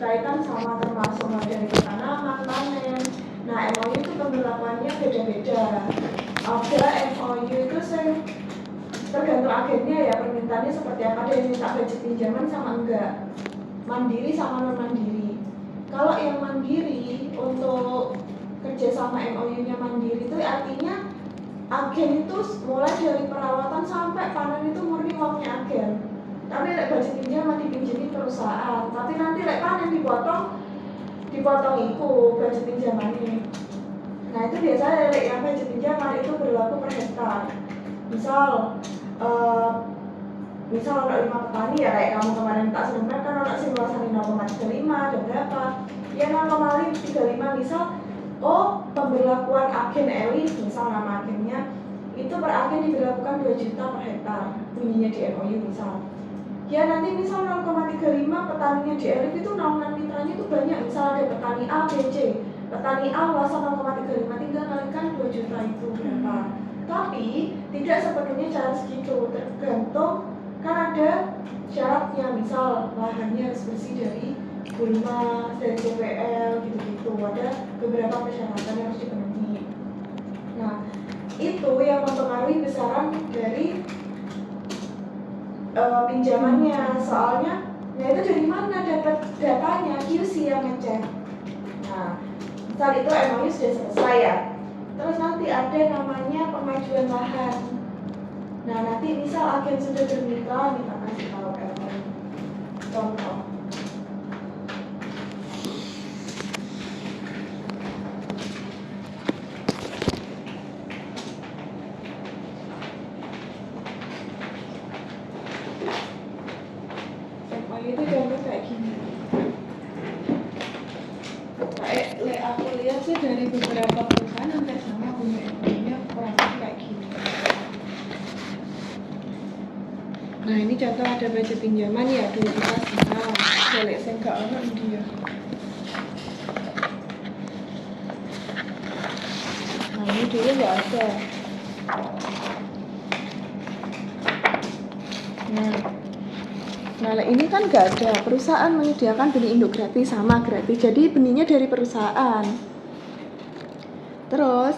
dikaitkan sama termasuk dari tanaman, panen. Nah, MOU itu pemberlakuannya beda-beda. Ada MOU itu tergantung agennya ya, permintaannya seperti apa. Ada yang minta budget pinjaman sama enggak, mandiri sama non mandiri. Kalau yang mandiri untuk kerjasama MOU-nya mandiri itu artinya agen itu mulai dari perawatan sampai panen itu murni uangnya agen. Tapi budget pinjaman dipinjami perusahaan. Tapi nanti panen dipotong itu budget pinjamannya. Nah itu biasanya yang budget pinjaman itu berlaku per hektar. Misal ada 5 petani ya, kayak kamu kemarin tak sebenarnya kan ada simulasi 0,35 dan berapa ya 0,35 misal. Pemberlakuan agen elit, misal nama agennya itu per agen diberlakukan 2 juta per hektar bunyinya di MOU misal. Ya nanti misal 0,35 petaninya di elit itu naungan mitranya itu banyak, misal ada petani A, B, C. Petani A luasan 0,35 tinggal kalikan 2 juta itu berapa. Tapi tidak sepenuhnya cara segitu, tergantung kan ada syaratnya, misal lahannya harus bersih dari gulma, dari CPL gitu-gitu, ada beberapa persyaratan yang harus dipenuhi. Nah itu yang mempengaruhi besaran dari pinjamannya, soalnya nah itu dari mana dapat datanya, QC yang ngecek. Nah misal itu MOU sudah selesai ya, terus nanti ada namanya pengajuan lahan. Nah nanti misal agen sudah bermitra, kita kasih tahu contoh. Itu contoh kayak gini. Kayak aku lihat sih dari beberapa perusahaan hampir sama punya kurang lebih kayak gini. Nah ini contoh ada budget pinjaman ya 2 juta setengah. Balik saya nggak orang dia. Nah ini dulu nggak ada. Nah ini kan nggak ada, perusahaan menyediakan benih induk gratis sama gratis, jadi benihnya dari perusahaan. Terus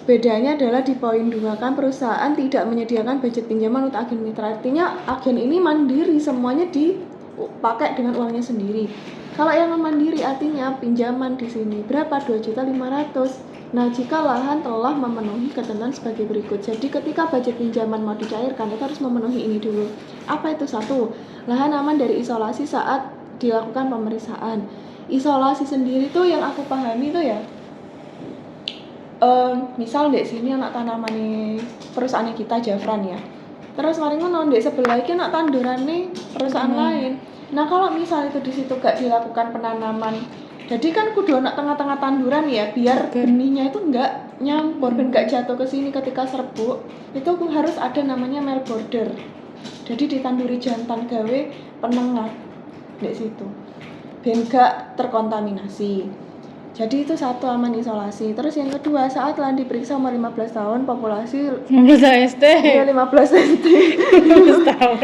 bedanya adalah di poin 2 kan perusahaan tidak menyediakan budget pinjaman untuk agen mitra, artinya agen ini mandiri, semuanya dipakai dengan uangnya sendiri. Kalau yang mandiri artinya pinjaman di sini berapa? 2.500.000. Nah, jika lahan telah memenuhi ketentuan sebagai berikut. Jadi ketika budget pinjaman mau dicairkan, itu harus memenuhi ini dulu. Apa itu? 1. Lahan aman dari isolasi saat dilakukan pemeriksaan. Isolasi sendiri tuh yang aku pahami tuh ya, misal di sini anak tanaman nih perusahaan kita Jafran ya. Terus mari ngono ndek sebelah iki anak tandurane perusahaan lain. Nah, kalau misal itu di situ gak dilakukan penanaman, jadi kan kudu anak tengah-tengah tanduran ya, biar benihnya itu enggak nyampur dan enggak jatuh ke sini ketika serbuk. Itu harus ada namanya male border. Jadi ditanduri jantan gawe penengah di situ. Ben gak terkontaminasi. Jadi itu 1, aman isolasi. Terus yang kedua, saat lahan diperiksa umur 15 tahun, populasi 15 ST. Iya 15 ST. 15 tahun.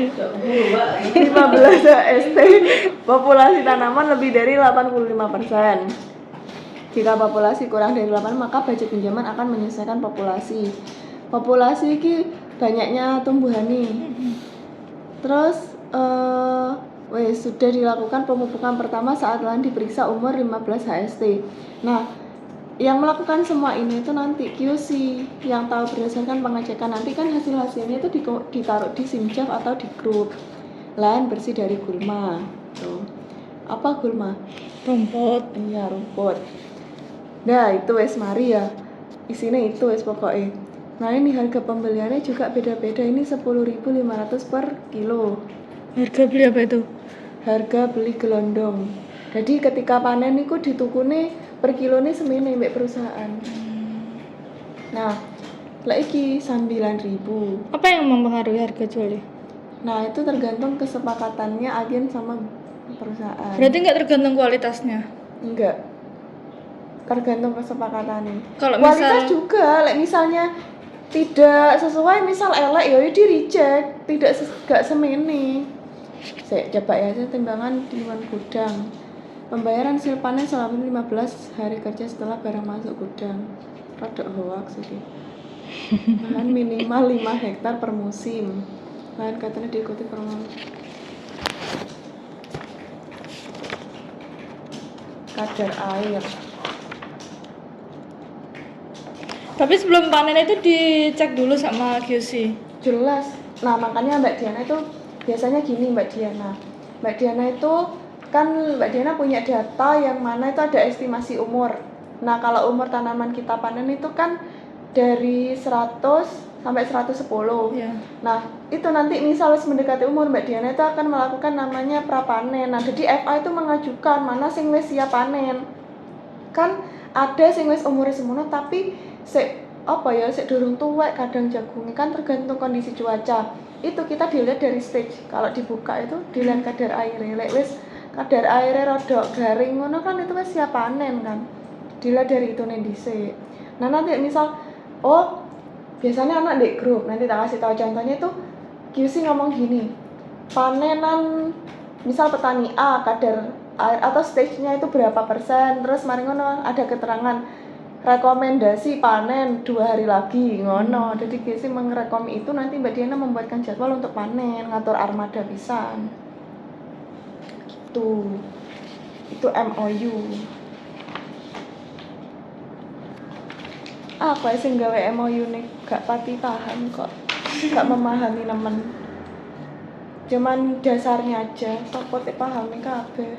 15 ST. Populasi tanaman lebih dari 85%. Jika populasi kurang dari 8, maka budget pinjaman akan menyesuaikan populasi. Populasi ini banyaknya tumbuhan nih. Terus sudah dilakukan pemupukan pertama saat lahan diperiksa umur 15 HST. Nah, yang melakukan semua ini itu nanti QC yang tahu berdasarkan pengecekan, nanti kan hasilnya itu ditaruh di Simjaf atau di grup lahan bersih dari gulma. Tuh. Apa gulma? Rumput. Iya, rumput. Nah, itu wes mari ya. Isinya itu wes pokoknya. Nah, ini harga pembeliannya juga beda-beda. Ini 10.500 per kilo. Harga beli apa itu? Harga beli gelondong. Jadi ketika panen niku ditukune per kilone semene mbek perusahaan. Nah, lek iki 9.000. Apa yang mempengaruhi harga jualnya? Nah, itu tergantung kesepakatannya agen sama perusahaan. Berarti enggak tergantung kualitasnya? Enggak. Tergantung kesepakatannya. Kalau kualitas juga, lek misalnya tidak sesuai, misal elek ya di reject, tidak gak semene. Saya coba ya, saya timbangan di luar gudang. Pembayaran hasil panen selama 15 hari kerja setelah barang masuk gudang. Rodok hoax iki. Lahan minimal 5 hektar per musim. Lahan katanya diikuti kadar air. Tapi sebelum panen itu dicek dulu sama QC. Jelas. Nah, makanya Mbak Diana itu biasanya gini Mbak Diana. Mbak Diana itu kan Mbak Diana punya data yang mana itu ada estimasi umur. Nah, kalau umur tanaman kita panen itu kan dari 100 sampai 110. Ya. Nah, itu nanti misal mendekati umur Mbak Diana itu akan melakukan namanya prapanen. Nah, jadi FA itu mengajukan mana sing wis siap panen. Kan ada sing wis umure semono tapi sik durung tuwek kadang jagungnya kan tergantung kondisi cuaca. Itu kita dilihat dari stage. Kalau dibuka itu dilihat kadar airnya. Lek wis kadar airnya rodok garing ngono kan itu wis siap panen kan. Dilihat dari itu dhisik. Nah, nanti misal biasanya anak di grup, nanti tak kasih tahu contohnya itu QC ngomong gini. Panenan misal petani A kadar air atau stage-nya itu berapa persen, terus mari ngono ada keterangan rekomendasi panen 2 hari lagi ngono. Jadi QC mengrekom itu nanti Mbak Diana membuatkan jadwal untuk panen, ngatur armada pisan. Gitu. Itu MOU. Aku sing gawe MOU nih gak pati paham kok. Gak memahami nemen. Cuman dasarnya aja, sopot pahami kabeh.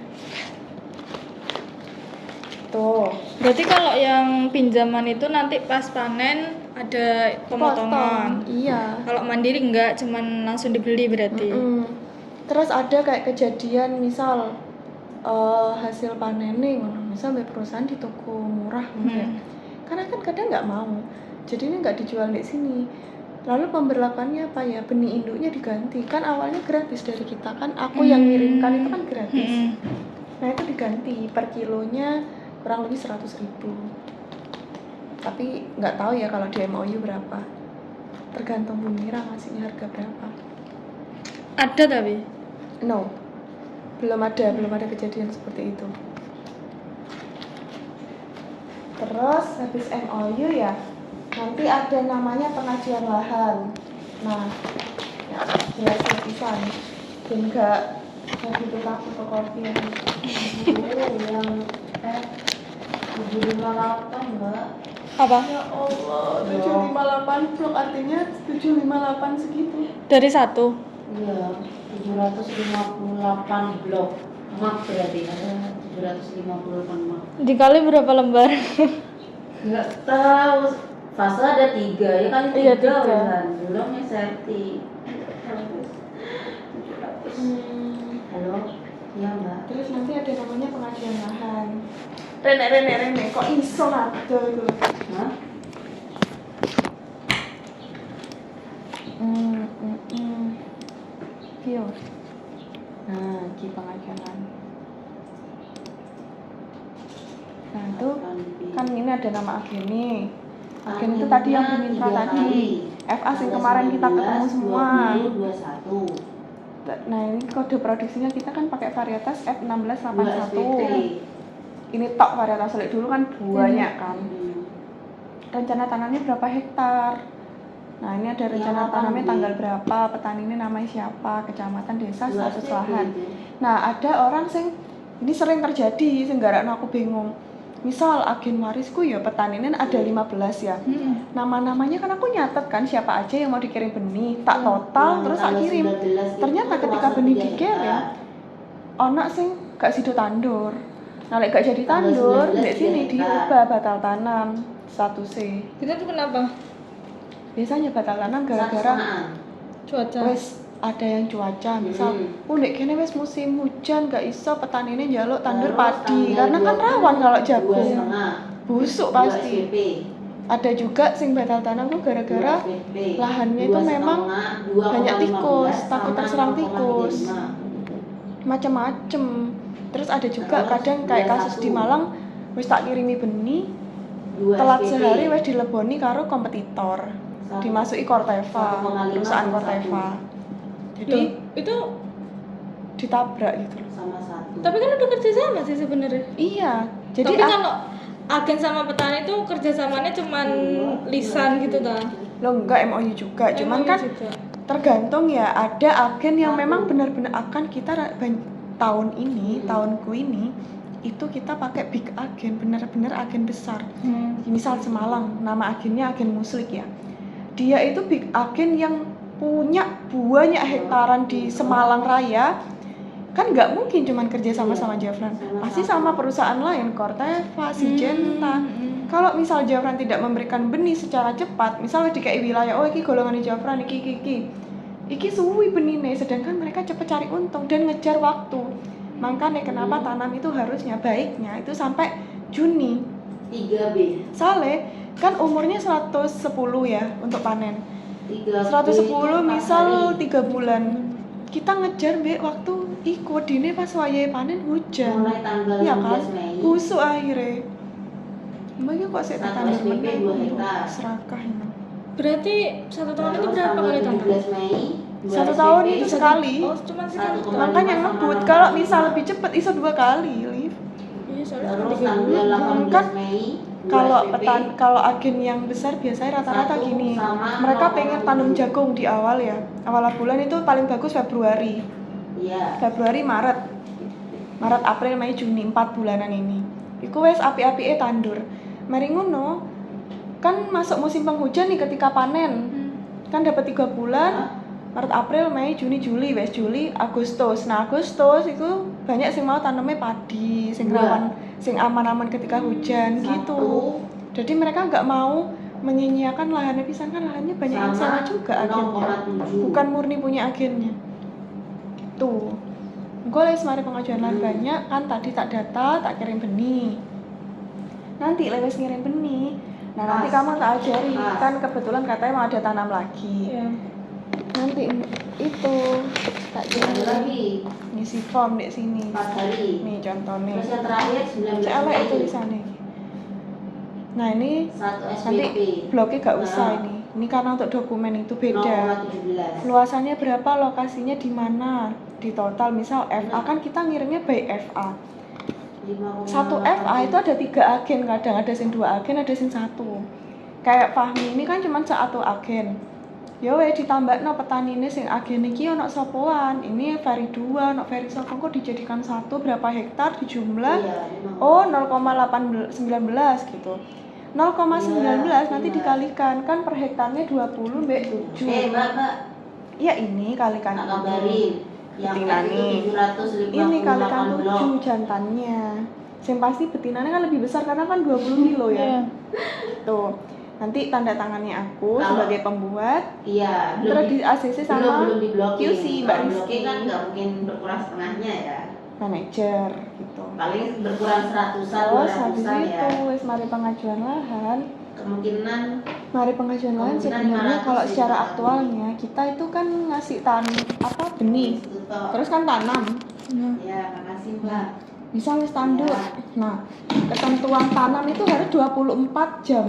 Tuh. Berarti kalau yang pinjaman itu nanti pas panen ada pemotongan. Iya. Kalau mandiri enggak, cuman langsung dibeli berarti. Terus ada kayak kejadian misal hasil panen nih, misal dari perusahaan di toko murah ya. Karena kan kadang nggak mau, jadi ini nggak dijual di sini. Lalu pemberlakuannya apa ya? Benih induknya diganti. Kan awalnya gratis dari kita kan, aku yang ngirimkan itu kan gratis. Nah itu diganti per kilonya kurang lebih 100.000. Tapi nggak tahu ya kalau di MOU berapa. Tergantung Bu Mira ngasihnya harga berapa. Ada tapi? No, belum ada kejadian seperti itu. Terus habis MOU ya, nanti ada namanya pengajuan lahan. Nah, ya, jelas pisan. Dan enggak begitu takut fotokopi yang 758 Mbak. Apa? Ya Allah, 758 blok artinya 758 segitu. Dari satu? Iya, 758 blok. Mak berarti ada 758 mak. Dikali berapa lembar? Enggak tahu. Fase ada 3 ya kan 3 Iya, 3. kan. Belum yang serti. Halo. Iya, Mbak. Terus nanti ada namanya pengajuan lahan. Rene, kok iso ada itu? Hah? Iya. Nah, di pengajuan lahan. Nah, itu kan ini ada nama agen nih. Agen itu tadi yang di Mintra tadi. FA yang kemarin kita ketemu semua. 21. Nah, ini kode produksinya kita kan pakai varietas F1681. 2 Ini tok varietas selek dulu kan banyak kan. Rencana tanamnya berapa hektar? Nah, ini ada rencana tanamnya tanggal berapa, petani ini namanya siapa, kecamatan, desa, status lahan. Nah, ada orang sing ini sering terjadi, sing garakno aku bingung. Misal agen warisku ya petani ini ada 15 ya. Nama-namanya kan aku nyatet kan siapa aja yang mau dikirim benih, tak total terus tak kirim. Ternyata ketika benih dikirim, ono sing gak sido tandur. Nah, lek gak jadi tandur, di sini diubah batal tanam statusnya. Itu tuh kenapa? Biasanya batal tanam gara-gara Cuaca. wes ada yang cuaca, misal nek kene wes musim hujan gak iso petani ini njaluk tandur padi karena kan rawan kalau jagung busuk pasti. Ada juga sing batal tanam tuh gara-gara lahannya itu memang banyak tikus, takut terserang tikus. Macem-macem. Terus ada juga kadang kayak kasus di Malang wis tak kirimi benih telat sehari wis dileboni karo kompetitor. Dimasuki Corteva, perusahaan Corteva. Jadi itu ditabrak gitu loh. sama satu. Tapi kan udah kerja sama sih sebenarnya. Iya, jadi Tapi kalau agen sama petani itu kerjasamanya cuman lisan gitu ta. lo enggak MOU juga, cuman MOU kan juga. tergantung ya, ada agen yang memang benar-benar akan kita tahun ini, tahunku ini itu kita pakai big agen, benar-benar agen besar. Misal Semalang, nama agennya agen Muslik ya. Dia itu big agen yang punya banyak hektaran di Semalang Raya. Kan nggak mungkin cuman kerja sama Javran, pasti sama perusahaan lain, Corteva, Syngenta. Kalau misal Javran tidak memberikan benih secara cepat, misal DKI wilayah, oh iki golongan Javran, iki suwi benihne, sedangkan mereka cepat cari untung dan ngejar waktu. Makanya kenapa tanam itu harusnya baiknya itu sampai Juni. 3B. Soalnya kan umurnya 110 ya untuk panen. 3B 110 misal 4 hari. 3 bulan. Kita ngejar mbek waktu ikut dine pas wayahe panen hujan. Mulai tanggal Iya kan? 16 Mei. Busuk akhirnya. Mbaknya kok saya Satu tandur SPP meneh 2 untuk hektar. serakah ini. Berarti 1 tahun itu Terus berapa tanggal kali tanam? 17 Mei 2 1 SPP. tahun itu sekali. Oh, cuma sekali. 1,5 Makanya sama ngebut 6 kalau kali. misal lebih cepet iso 2 kali, Liv. Iya, soalnya Terus cuma 3 tanggal bulan. 18 Kan Mei 2 Kalau SPP. kalau agen yang besar biasanya rata-rata Satu gini. sama Mereka 0,7. pengen tanam jagung di awal ya. Awal bulan itu paling bagus Februari. Iya. Februari, Maret, April, Mei, Juni, 4 bulanan ini. Iku wes api-apike tandur. Mari ngono, kan masuk musim penghujan nih ketika panen. Kan dapat 3 bulan. Maret, April, Mei, Juni, Juli, wes Juli, Agustus. Nah, Agustus itu banyak sing mau tanamnya padi, sing rawan, sing aman-aman ketika hujan gitu. Jadi mereka nggak mau menyia-nyiakan lahannya pisan, kan lahannya banyak yang sewa juga agennya. 0,7. Bukan murni punya agennya. Tuh. Gue les mari pengajuan lahan banyak kan tadi tak data, tak kirim benih. Nanti lewes ngirim benih. Nah, nanti kamu tak ajari kan kebetulan katanya mau ada tanam lagi. Iya. Nanti itu tak Ada kirim lagi ngisi form di sini. 4 hari. Nih contohnya. Terus yang terakhir 19 Cek Mei. itu di sana. Nah, ini 1 nanti SPP. bloknya gak usah Nah. ini. Ini karena untuk dokumen itu beda. 0,17. Luasannya berapa, lokasinya di mana, di total. Misal FA kan kita ngirimnya by FA. 5,8. Satu FA itu ada 3 agen, kadang ada sing 2 agen, ada sing 1. Kayak Fahmi ini kan cuma 1 agen. Ya weh ditambahno petanine sing agen iki ono sopoan. Ini Ferry 2, ono Ferry sapa kok dijadikan 1 berapa hektar dijumlah. Iya, 5,8. Oh 0,819 gitu. 0,19 nanti dikalikan kan per hektarnya 20 mbek 7. Mbak, Ya ini kalikan tak kabarin. Yang Betinane. itu 758 ini kalikan blok. 7 jantannya. Yang pasti betinanya kan lebih besar karena kan 20 kilo ya. Iya. Tuh. Nanti tanda tangannya aku Kalau- sebagai pembuat. Iya, Terus di ACC sama belum diblokir. QC Mbak Kalau Rizky, blokir kan nggak mungkin berkurang setengahnya ya. manajer gitu. Paling berkurang 100-an, Terus habis 200-an ya. itu wis mari pengajuan lahan. Kemungkinan Mari pengajuan lahan Kemungkinan sebenarnya 500 kalau sih, secara Kak. aktualnya kita itu kan ngasih benih. itu toh. Terus kan tanam. Nah, Ya, makasih Mbak. Bisa wis tandur. Ya. Nah, ketentuan tanam itu harus 24 jam.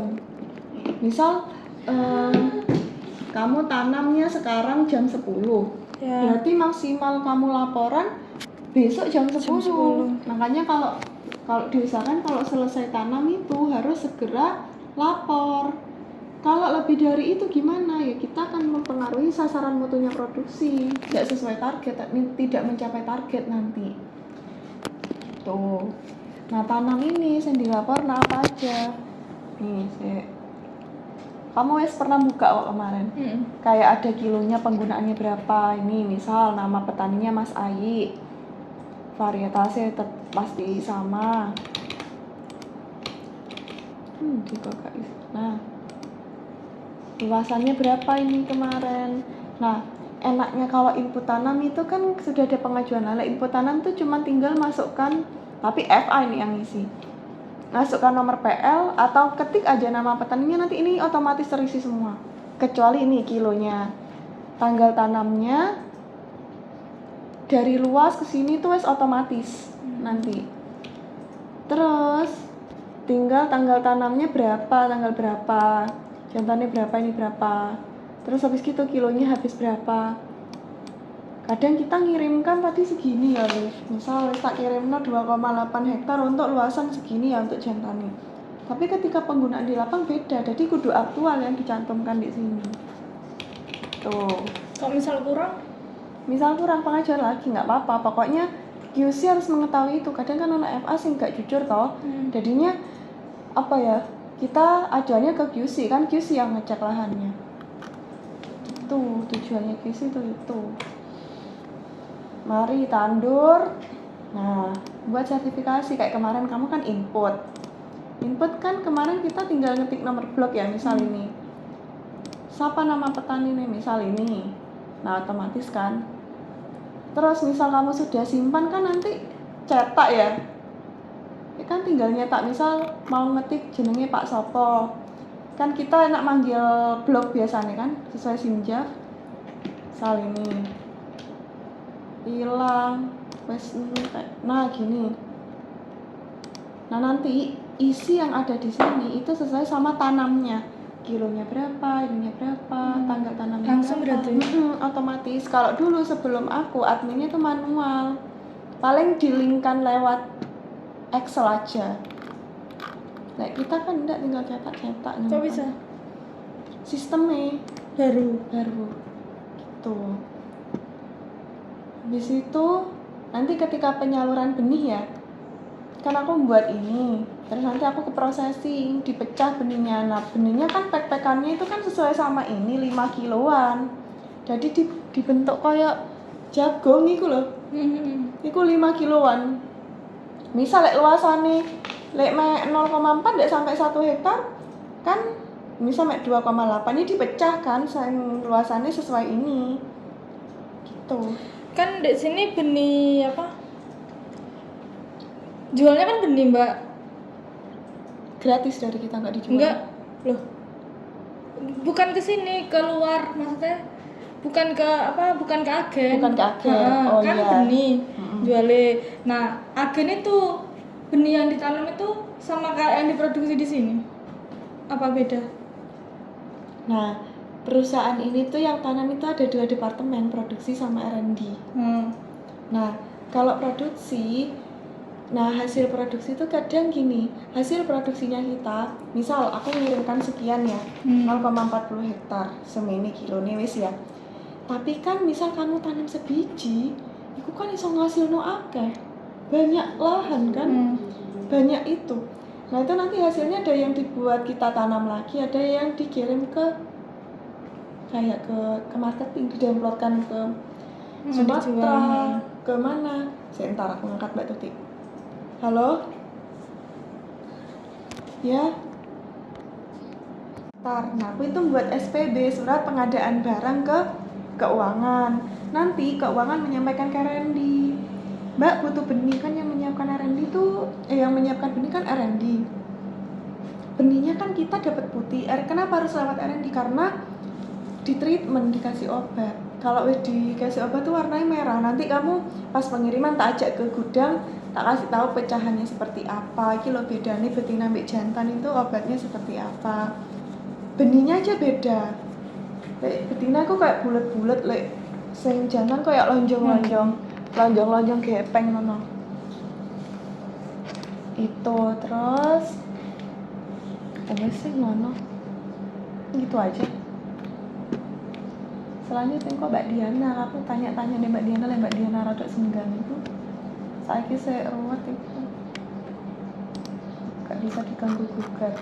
Misal kamu tanamnya sekarang jam 10. ya. Berarti maksimal kamu laporan besok jam 10. 10. Makanya kalau diusahakan kalau selesai tanam itu harus segera lapor. Kalau lebih dari itu gimana ya, kita akan mempengaruhi sasaran mutunya produksi, tidak sesuai target, tidak mencapai target nanti. Tuh. Nah, tanam ini yang dilapor nah apa aja. Nih, kamu wes pernah buka kok kemarin. Kayak ada kilonya, penggunaannya berapa. Ini misal nama petaninya Mas Ayi. Varietasnya pasti sama. Juga guys. Nah, luasannya berapa ini kemarin. Nah, enaknya kalau input tanam itu kan sudah ada pengajuan. Nah, input tanam itu cuma tinggal masukkan, tapi FA ini yang isi. Masukkan nomor PL atau ketik aja nama petaninya, nanti ini otomatis terisi semua. Kecuali ini kilonya. Tanggal tanamnya dari luas ke sini tuh wes otomatis nanti. Terus tinggal tanggal tanamnya berapa, tanggal berapa. Jantannya berapa, ini berapa. Terus habis gitu kilonya habis berapa. Kadang kita ngirimkan tadi segini ya, Liv. Misal tak kirimno 2,8 hektar untuk luasan segini ya untuk jantannya. Tapi ketika penggunaan di lapang beda, jadi kudu aktual yang dicantumkan di sini. Tuh. Kalau misal kurang, Misal kurang pengajar lagi nggak apa-apa. Pokoknya QC harus mengetahui itu. Kadang kan anak FA sih nggak jujur toh. Jadinya apa ya? Kita ajuannya ke QC, kan QC yang ngecek lahannya. Itu tujuannya QC itu. Mari tandur. Nah, buat sertifikasi kayak kemarin kamu kan input. Input kan kemarin kita tinggal ngetik nomor blok ya, misal ini. Siapa nama petani nih, misal ini. Nah, otomatis kan. Terus misal kamu sudah simpan kan nanti cetak ya. Ya kan tinggal nyetak, misal mau ngetik jenenge Pak Sopo. Kan kita enak manggil blok biasanya kan sesuai simjaf. Misal ini. Hilang wes nah gini. Nah nanti isi yang ada di sini itu sesuai sama tanamnya, kilonya berapa, ininya berapa, tanggal tanamnya langsung berapa. berarti? Otomatis. Kalau dulu sebelum aku adminnya itu manual, paling dilingkan lewat Excel aja. Nah kita kan enggak tinggal cetak-cetak. kok bisa? Sistemnya Baru. gitu. Habis itu nanti ketika penyaluran benih ya, kan aku membuat ini, terus nanti aku ke processing, dipecah benihnya. Nah benihnya kan pek-pekannya itu kan sesuai sama ini 5 kiloan, jadi dibentuk kayak jagung itu loh. Itu 5 kiloan. Misal lek luasannya lek 0,4 lek sampai 1 hektar kan misal 2,8 ini dipecahkan sayang luasannya sesuai ini gitu. Kan di sini benih apa? Jualnya kan benih, Mbak. Gratis dari kita, nggak dijual. Enggak. Loh. Bukan ke sini, keluar maksudnya. Bukan ke apa? Bukan ke agen. Bukan ke agen. Oh kan iya. benih. Jualnya. Nah, agen itu benih yang ditanam itu sama kayak yang diproduksi di sini. Apa beda? Nah, perusahaan ini tuh yang tanam itu ada 2 departemen, produksi sama R&D. Nah, kalau produksi, nah hasil produksi itu kadang gini, hasil produksinya kita, misal aku mengirimkan sekian ya, 0,40 hektar, semene kilone wis ya. Tapi kan misal kamu tanam sebiji, itu kan iso ngasilno akeh. Banyak lahan kan? Banyak itu. Nah, itu nanti hasilnya ada yang dibuat kita tanam lagi, ada yang dikirim ke kayak ke marketing, didownloadkan ke Sumatera, ke mana? Sebentar aku ngangkat Mbak Tuti. Halo? Ya. Nah, aku itu buat SPB, surat pengadaan barang ke keuangan. Nanti keuangan menyampaikan ke R&D. Mbak butuh benih, kan yang menyiapkan R&D tuh yang menyiapkan benih kan R&D. Benihnya kan kita dapat putih. Kenapa harus lewat R&D? Karena di treatment, dikasih obat. Kalau dikasih obat tuh warnanya merah. Nanti kamu pas pengiriman tak ajak ke gudang, tak kasih tahu pecahannya seperti apa. Iki lho bedane betina mbek jantan itu obatnya seperti apa. Benihnya aja beda. Lek betina aku kayak bulet-bulet, lek sing jantan kayak lonjong-lonjong. Lonjong-lonjong gepeng ngono. Itu terus sih ngono. Gitu aja. Selanjutnya kok Mbak Diana, aku tanya-tanya nih Mbak Diana rada senggang itu. Saiki saya ruwet itu. Gak bisa diganggu gugat.